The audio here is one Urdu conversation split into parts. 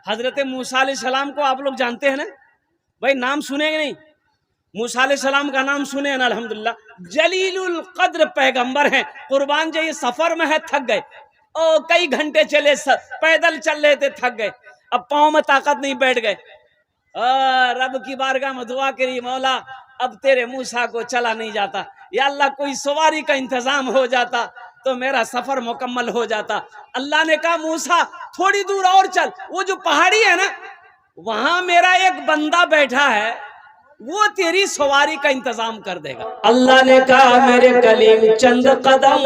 حضرت موسیٰ علیہ السلام کو آپ لوگ جانتے ہیں نا بھائی، نام سنے گے نہیں؟ موسیٰ علیہ السلام کا نام سنے ہیں نا، الحمدللہ جلیل القدر پیغمبر ہیں۔ قربان جائیے، سفر میں ہے، تھک گئے، کئی گھنٹے چلے، پیدل چل رہے تھے، تھک گئے، اب پاؤں میں طاقت نہیں، بیٹھ گئے، رب کی بارگاہ میں دعا کری، مولا اب تیرے موسیٰ کو چلا نہیں جاتا، یا اللہ کوئی سواری کا انتظام ہو جاتا تو میرا سفر مکمل ہو جاتا۔ اللہ نے کہا موسیٰ تھوڑی دور اور چل، وہ جو پہاڑی ہے نا وہاں میرا ایک بندہ بیٹھا ہے، وہ تیری سواری کا انتظام کر دے گا۔ اللہ نے کہا میرے کلیم چند قدم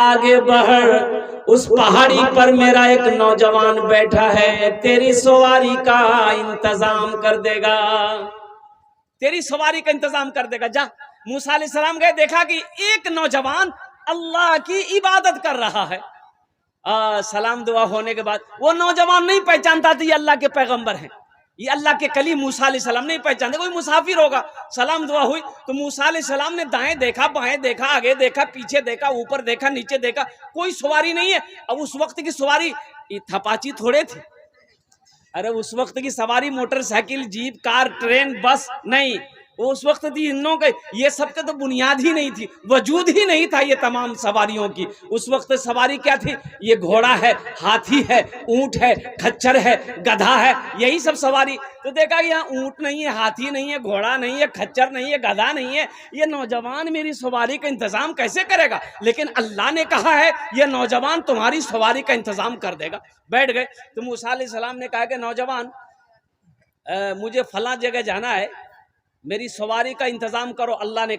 آگے بڑھ، اس پہاڑی پر میرا ایک نوجوان بیٹھا ہے، تیری سواری کا انتظام کر دے گا، تیری سواری کا انتظام کر دے گا۔ جا، موسیٰ علیہ السلام گئے، دیکھا کہ ایک نوجوان اللہ کی عبادت کر رہا ہے۔ سلام دعا ہونے کے بعد وہ نوجوان نہیں پہچانتا تھا یہ اللہ کے پیغمبر ہیں، یہ اللہ کے کلیم موسیٰ علیہ السلام نہیں پہچانتے، کوئی مسافر ہوگا۔ سلام دعا ہوئی تو موسیٰ علیہ السلام نے دائیں دیکھا، بائیں دیکھا، آگے دیکھا، پیچھے دیکھا، اوپر دیکھا، نیچے دیکھا، کوئی سواری نہیں ہے۔ اب اس وقت کی سواری تھپاچی تھوڑے تھی، ارے اس وقت کی سواری موٹر سائیکل، جیپ، کار، ٹرین، بس نہیں، وہ اس وقت تھی انوں کے، یہ سب کے تو بنیاد ہی نہیں تھی، وجود ہی نہیں تھا یہ تمام سواریوں کی۔ اس وقت سواری کیا تھی؟ یہ گھوڑا ہے، ہاتھی ہے، اونٹ ہے، کھچر ہے، گدھا ہے، یہی سب سواری۔ تو دیکھا کہ یہاں اونٹ نہیں ہے، ہاتھی نہیں ہے، گھوڑا نہیں ہے، کھچر نہیں ہے، گدھا نہیں ہے، یہ نوجوان میری سواری کا انتظام کیسے کرے گا؟ لیکن اللہ نے کہا ہے یہ نوجوان تمہاری سواری کا انتظام کر دے گا۔ بیٹھ گئے تو موسیٰ علیہ السلام نے کہا کہ نوجوان مجھے فلاں جگہ جانا ہے، میری سواری کا انتظام کرو۔ اللہ نے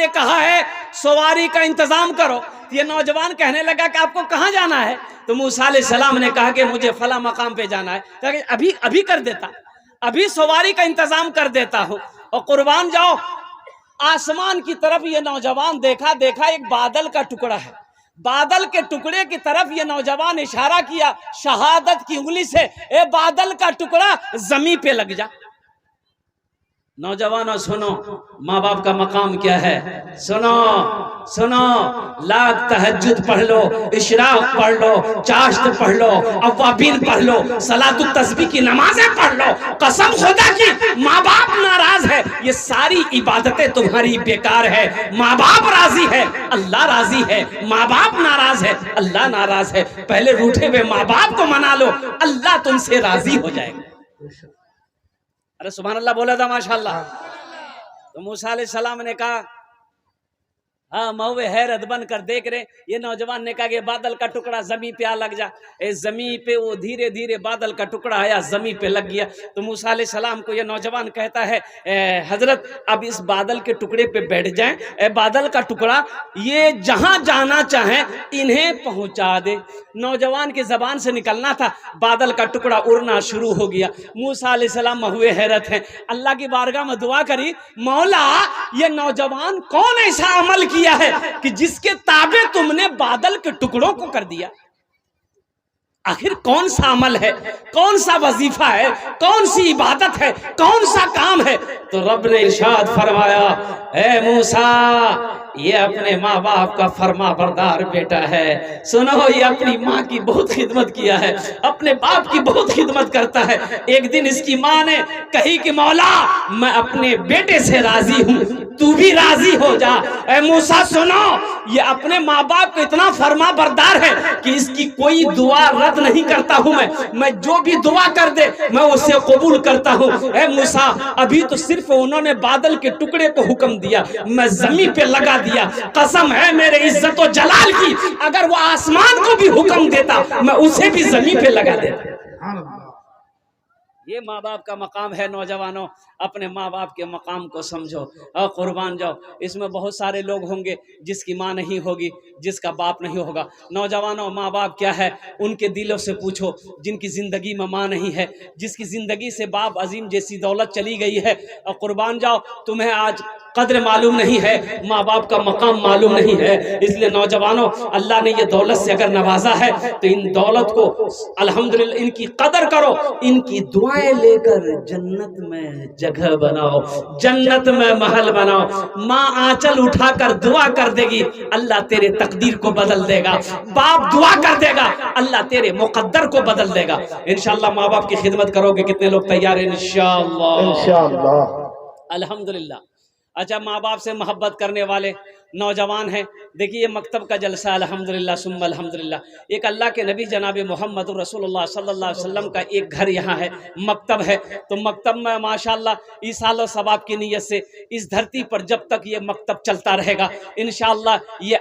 کہا ہے سواری کا انتظام کرو۔ یہ نوجوان کہنے لگا کہ آپ کو کہاں جانا ہے؟ تو موسیٰ علیہ السلام نے کہا کہ مجھے فلاں مقام پہ جانا ہے۔ کہا کہ ابھی کر دیتا، ابھی سواری کا انتظام کر دیتا ہوں۔ اور قربان جاؤ، آسمان کی طرف یہ نوجوان دیکھا ایک بادل کا ٹکڑا ہے، بادل کے ٹکڑے کی طرف یہ نوجوان اشارہ کیا شہادت کی انگلی سے، اے بادل کا ٹکڑا زمین پہ لگ جا۔ نوجوانوں سنو ماں باپ کا مقام کیا ہے، سنو لاکھ تہجد پڑھ لو، اشراق پڑھ لو، چاشت پڑھ لو، اوابین پڑھ لو، صلاۃ التسبیح کی نمازیں پڑھ لو، قسم خدا کی ماں باپ ناراض ہے یہ ساری عبادتیں تمہاری بیکار ہے۔ ماں باپ راضی ہے اللہ راضی ہے، ماں باپ ناراض ہے اللہ ناراض ہے۔ پہلے روٹھے ہوئے ماں باپ کو منا لو، اللہ تم سے راضی ہو جائے گا۔ ارے سبحان اللہ بولا تھا ماشاءاللہ۔ تو موسیٰ علیہ السلام نے کہا موے حیرت بن کر دیکھ رہے، یہ نوجوان نے کہا کہ بادل کا ٹکڑا زمین پہ آ لگ جا۔ زمین پہ وہ دھیرے دھیرے بادل کا ٹکڑا آیا، زمین پہ لگ گیا۔ تو موسیٰ علیہ السلام کو یہ نوجوان کہتا ہے حضرت اب اس بادل کے ٹکڑے پہ بیٹھ جائیں، اے بادل کا ٹکڑا یہ جہاں جانا چاہیں انہیں پہنچا دے۔ نوجوان کی زبان سے نکلنا تھا، بادل کا ٹکڑا اڑنا شروع ہو گیا۔ موسیٰ علیہ السلام ہوئے حیرت ہیں، اللہ کی بارگاہ میں دعا کری، مولا یہ نوجوان کون ایسا عمل کیا ہے کہ جس کے تابع تم نے بادل کے ٹکڑوں کو کر دیا؟ آخر کون سا عمل ہے، کون سا وظیفہ ہے، کون سی عبادت ہے، کون سا کام ہے؟ تو رب نے ارشاد فرمایا، اے موسیٰ یہ اپنے ماں باپ کا فرما بردار بیٹا ہے۔ سنو یہ اپنی ماں کی بہت خدمت کیا ہے، اپنے باپ کی بہت خدمت کرتا ہے۔ ایک دن اس کی ماں نے کہی کہ مولا میں اپنے بیٹے سے راضی ہوں، تو بھی راضی ہو جا۔ اے موسیٰ سنو یہ اپنے ماں باپ کو اتنا فرما بردار ہے کہ اس کی کوئی دعا رد نہیں کرتا ہوں، میں جو بھی دعا کر دے میں اسے قبول کرتا ہوں۔ اے موسیٰ ابھی تو صرف انہوں نے بادل کے ٹکڑے کو حکم دیا، میں زمین پہ لگا دیا، قسم ہے میرے عزت و جلال کی اگر وہ آسمان کو بھی حکم دیتا میں اسے بھی زمین پہ لگا دیتا۔ یہ ماں باپ کا مقام ہے۔ نوجوانوں اپنے ماں باپ کے مقام کو سمجھو اور قربان جاؤ۔ اس میں بہت سارے لوگ ہوں گے جس کی ماں نہیں ہوگی، جس کا باپ نہیں ہوگا۔ نوجوانوں ماں باپ کیا ہے ان کے دلوں سے پوچھو، جن کی زندگی میں ماں نہیں ہے، جس کی زندگی سے باپ عظیم جیسی دولت چلی گئی ہے، اور قربان جاؤ تمہیں آج قدر معلوم نہیں ہے، ماں باپ کا مقام معلوم نہیں ہے. اس لیے نوجوانوں، اللہ نے یہ دولت سے اگر نوازا ہے تو ان دولت کو الحمدللہ ان کی قدر کرو، ان کی دعائیں لے کر جنت میں جگہ بناؤ، جنت میں محل بناؤ. ماں آنچل اٹھا کر دعا کر دے گی، اللہ تیرے تقدیر کو بدل دے گا. باپ دعا کر دے گا، اللہ تیرے مقدر کو بدل دے گا. انشاءاللہ ماں باپ کی خدمت کرو گے. کتنے لوگ تیار ہیں؟ انشاءاللہ. الحمدللہ. اچھا، ماں باپ سے محبت کرنے والے نوجوان ہیں. دیکھیے یہ مکتب کا جلسہ الحمدللہ ثم الحمدللہ. ایک اللہ کے نبی جناب محمد رسول اللہ صلی اللہ علیہ وسلم کا ایک گھر یہاں ہے، مکتب ہے. تو مکتب میں ماشاءاللہ ایصال و ثواب کی نیت سے اس دھرتی پر جب تک یہ مکتب چلتا رہے گا انشاءاللہ یہ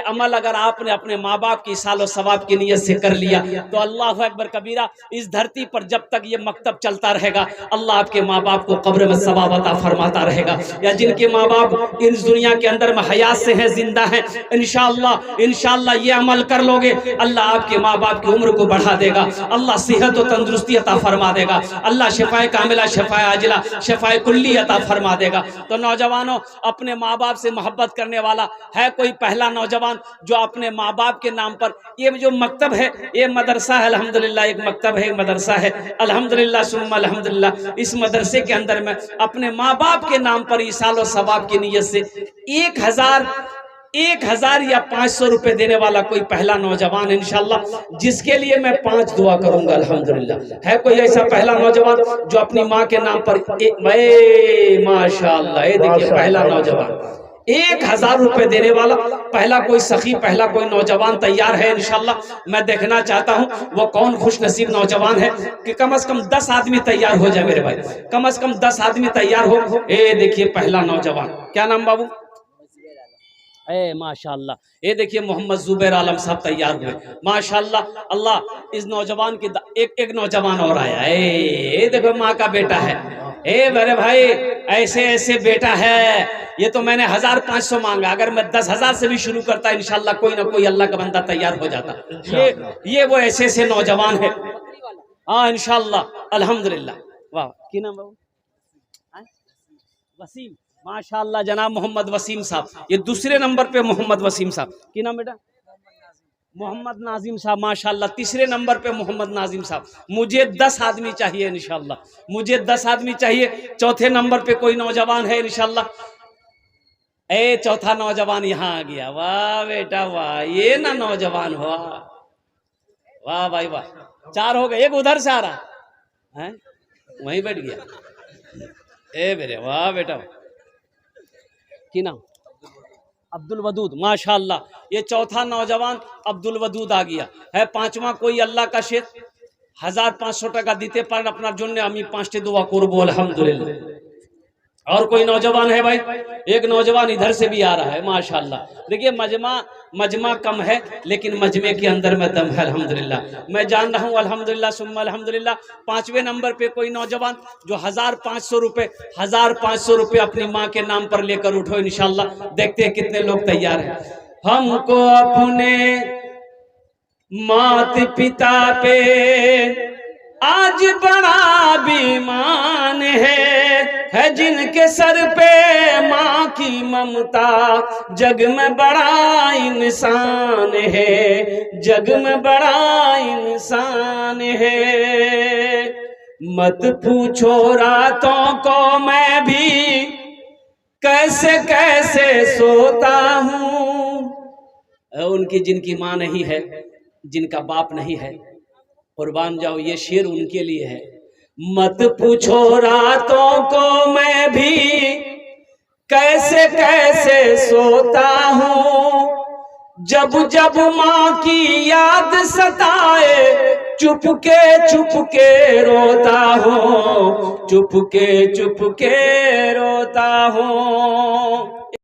عمل اگر آپ نے اپنے ماں باپ کی ایصال و ثواب کی نیت سے کر لیا تو اللہ اکبر کبیرہ، اس دھرتی پر جب تک یہ مکتب چلتا رہے گا اللہ آپ کے ماں باپ کو قبر میں ثواب عطا فرماتا رہے گا. یا جن کے ماں باپ اس دنیا کے اندر میں حیات سے ہیں، زندہ ہیں، انشاءاللہ یہ عمل کر لو گے اللہ آپ کے ماں باپ کی عمر کو بڑھا دے گا، اللہ صحت و تندرستی عطا فرما دے گا، اللہ شفاء کاملہ، شفاء عاجلہ، شفاء کلی عطا فرما دے گا. تو نوجوانوں، اپنے ماں باپ سے محبت کرنے والا ہے کوئی پہلا نوجوان جو اپنے ماں باپ کے نام پر، یہ جو مکتب ہے یہ مدرسہ ہے الحمدللہ، ایک مکتب ہے، ایک مدرسہ ہے الحمدللہ ثم الحمدللہ. اس مدرسے کے اندر میں اپنے ماں باپ کے نام پر ایصال و ثواب کی نیت سے 1000 یا 500 روپے دینے والا کوئی پہلا نوجوان انشاءاللہ، جس کے لیے میں 5 دعا کروں گا الحمدللہ. ہے کوئی ایسا پہلا نوجوان جو اپنی ماں کے نام پر ماشاءاللہ، یہ دیکھیے پہلا نوجوان 1000 روپے دینے والا پہلا کوئی سخی، پہلا کوئی نوجوان تیار ہے انشاءاللہ. میں دیکھنا چاہتا ہوں وہ کون خوش نصیب نوجوان ہے کہ کم از کم 10 آدمی تیار ہو جائے میرے بھائی، کم از کم 10 آدمی تیار ہو. دیکھیے پہلا نوجوان، کیا نام بابو؟ ماشاءاللہ. یہ دیکھیے محمد زبیر عالم صاحب تیار ہوئے ماشاءاللہ. اللہ اس نوجوان کی ایک نوجوان اور آیا. یہ دیکھو ماں کا بیٹا ہے. میرے بھائی ایسے بیٹا ہے. یہ تو میں نے 1500 مانگا، اگر میں 10,000 سے بھی شروع کرتا انشاءاللہ کوئی نہ کوئی اللہ کا بندہ تیار ہو جاتا. یہ وہ ایسے نوجوان ہے. انشاءاللہ الحمدللہ. واہ، کی نام بابو؟ وسیم. ماشاءاللہ جناب محمد وسیم صاحب. یہ دوسرے نمبر پہ محمد وسیم صاحب. کی نام بیٹا؟ محمد ناظم صاحب. ماشاءاللہ تیسرے نمبر پہ محمد ناظم صاحب. مجھے 10 آدمی چاہیے انشاءاللہ، مجھے 10 آدمی چاہیے. چوتھے نمبر پہ کوئی نوجوان ہے انشاءاللہ؟ چوتھا نوجوان یہاں آ گیا. واہ بیٹا واہ، یہ نہ نوجوان ہوا. واہ بھائی واہ، 4 ہو گئے. ایک ادھر سے آ رہا ہے، وہیں بیٹھ گیا. میرے واہ بیٹا. کی نام؟ عبد الودود. ماشاءاللہ یہ چوتھا نوجوان عبد الودود آ گیا ہے. پانچواں کوئی اللہ کا شیخ 1500 টাকা দিতে পারেন আপনার জন্য, আমি 5টি দোয়া করব الحمدللہ. اور کوئی نوجوان ہے بھائی؟ ایک نوجوان ادھر سے بھی آ رہا ہے ماشاءاللہ. دیکھیے مجمع کم ہے لیکن مجمع کے اندر میں دم ہے الحمدللہ. میں جان رہا ہوں الحمدللہ ثم الحمدللہ. 5ویں نمبر پہ کوئی نوجوان جو 1500 روپے اپنی ماں کے نام پر لے کر اٹھو انشاءاللہ. دیکھتے ہیں کتنے لوگ تیار ہیں. ہم کو اپنے مات پتا پہ آج بڑا بیمان ہے جن کے سر پہ ماں کی ممتا، جگ میں بڑا انسان ہے، جگ میں بڑا انسان ہے. مت پوچھو راتوں کو میں بھی کیسے سوتا ہوں. ان کی جن کی ماں نہیں ہے، جن کا باپ نہیں ہے، قربان جاؤ یہ شعر ان کے لیے ہے. مت پوچھو راتوں کو میں بھی کیسے سوتا ہوں، جب ماں کی یاد ستائے چپ کے روتا ہوں، چپ کے روتا ہوں.